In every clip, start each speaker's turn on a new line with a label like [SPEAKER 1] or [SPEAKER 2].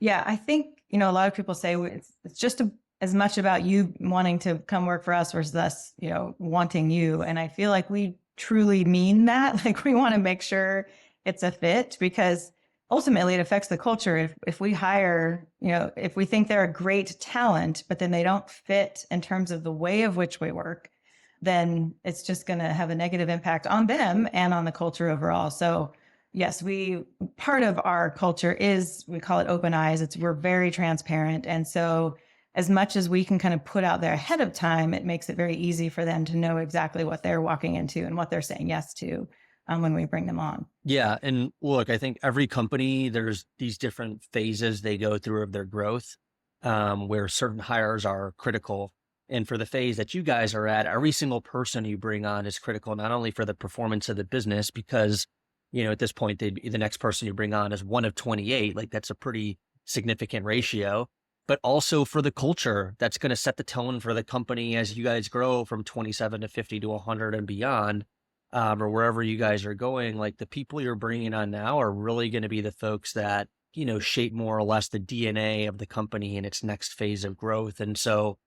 [SPEAKER 1] Yeah, I think, a lot of people say it's just as much about you wanting to come work for us versus us, wanting you. And I feel like we truly mean that. Like we want to make sure it's a fit because ultimately it affects the culture. If we hire, if we think they're a great talent, but then they don't fit in terms of the way of which we work, then it's just going to have a negative impact on them and on the culture overall. So yes, part of our culture is, we call it open eyes. We're very transparent. And so as much as we can kind of put out there ahead of time, it makes it very easy for them to know exactly what they're walking into and what they're saying yes to when we bring them on.
[SPEAKER 2] Yeah. And look, I think every company, there's these different phases they go through of their growth, where certain hires are critical. And for the phase that you guys are at, every single person you bring on is critical, not only for the performance of the business, because, at this point, the next person you bring on is one of 28. Like that's a pretty significant ratio, but also for the culture that's going to set the tone for the company as you guys grow from 27 to 50 to 100 and beyond, or wherever you guys are going. Like the people you're bringing on now are really going to be the folks that, shape more or less the DNA of the company in its next phase of growth. And so,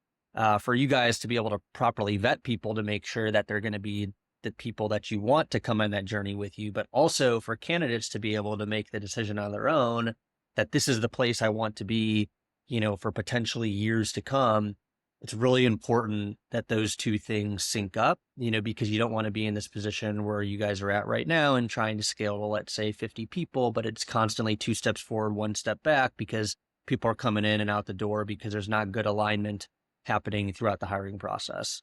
[SPEAKER 2] for you guys to be able to properly vet people to make sure that they're going to be the people that you want to come on that journey with you, but also for candidates to be able to make the decision on their own that this is the place I want to be, for potentially years to come. It's really important that those two things sync up, because you don't want to be in this position where you guys are at right now and trying to scale to, let's say, 50 people, but it's constantly 2 steps forward, 1 step back because people are coming in and out the door because there's not good alignment happening throughout the hiring process.